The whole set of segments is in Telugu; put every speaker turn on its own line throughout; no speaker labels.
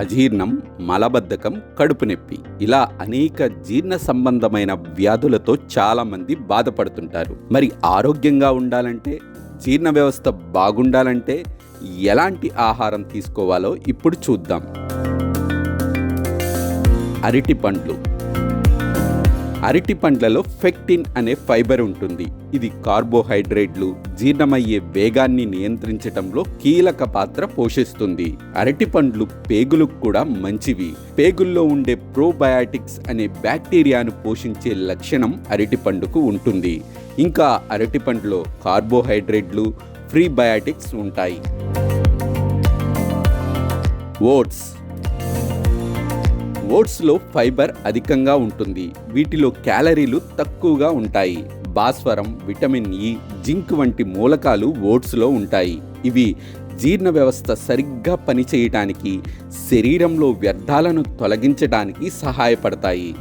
అజీర్ణం, మలబద్ధకం, కడుపు నొప్పి ఇలా అనేక జీర్ణ సంబంధమైన వ్యాధులతో చాలామంది బాధపడుతుంటారు. మరి ఆరోగ్యంగా ఉండాలంటే, జీర్ణ వ్యవస్థ బాగుండాలంటే ఎలాంటి ఆహారం తీసుకోవాలో ఇప్పుడు చూద్దాం. అరటి పండ్లు. అరటి పండ్లలో ఫెక్టిన్ అనే ఫైబర్ ఉంటుంది. ఇది కార్బోహైడ్రేట్లు జీర్ణమయ్యే వేగాన్ని నియంత్రించడంలో కీలక పాత్ర పోషిస్తుంది. అరటి పండ్లు పేగులకు కూడా మంచివి. పేగుల్లో ఉండే ప్రోబయాటిక్స్ అనే బ్యాక్టీరియాను పోషించే లక్షణం అరటి పండుకు ఉంటుంది. ఇంకా అరటి పండులో కార్బోహైడ్రేట్లు, ప్రీబయాటిక్స్ ఉంటాయి. ఓట్స్లో ఫైబర్ అధికంగా ఉంటుంది. వీటిలో క్యాలరీలు తక్కువగా ఉంటాయి. భాస్వరం, విటమిన్ ఇ, జింక్ వంటి మూలకాలు ఓట్స్లో ఉంటాయి. ఇవి జీర్ణ వ్యవస్థ సరిగ్గా పనిచేయటానికి, శరీరంలో వ్యర్థాలను తొలగించడానికి సహాయపడతాయి.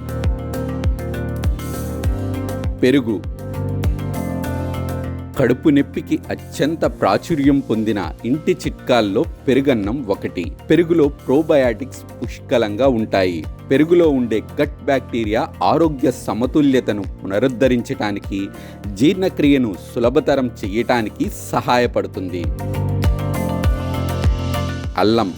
పెరుగు. కడుపు నొప్పికి అత్యంత ప్రాచుర్యం పొందిన ఇంటి చిట్కాల్లో పెరుగన్నం ఒకటి. పెరుగులో ప్రోబయాటిక్స్ పుష్కలంగా ఉంటాయి. పెరుగులో ఉండే గట్ బ్యాక్టీరియా ఆరోగ్య సమతుల్యతను పునరుద్ధరించడానికి, జీర్ణక్రియను సులభతరం చేయటానికి సహాయపడుతుంది. అల్లం.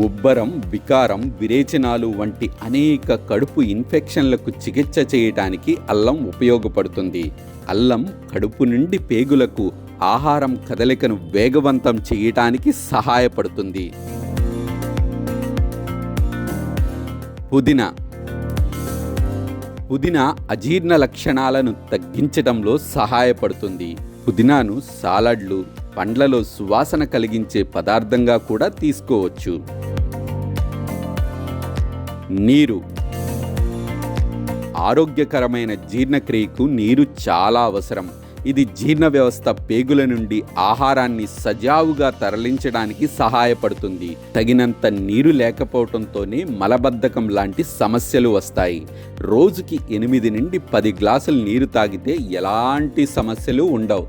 ఉబ్బరం, వికారం, విరేచనాలు వంటి అనేక కడుపు ఇన్ఫెక్షన్లకు చికిత్స చేయటానికి అల్లం ఉపయోగపడుతుంది. అల్లం కడుపు నుండి పేగులకు ఆహారం కదలికను వేగవంతం చేయటానికి సహాయపడుతుంది. పుదీనా. పుదీనా అజీర్ణ లక్షణాలను తగ్గించడంలో సహాయపడుతుంది. పుదీనాను సాలడ్లు, పండ్లలో సువాసన కలిగించే పదార్థంగా కూడా తీసుకోవచ్చు. నీరు. ఆరోగ్యకరమైన జీర్ణక్రియకు నీరు చాలా అవసరం. ఇది జీర్ణ వ్యవస్థ పేగుల నుండి ఆహారాన్ని సజావుగా తరలించడానికి సహాయపడుతుంది. తగినంత నీరు లేకపోవడంతోనే మలబద్ధకం లాంటి సమస్యలు వస్తాయి. రోజుకి 8 నుండి 10 గ్లాసులు నీరు తాగితే ఎలాంటి సమస్యలు ఉండవు.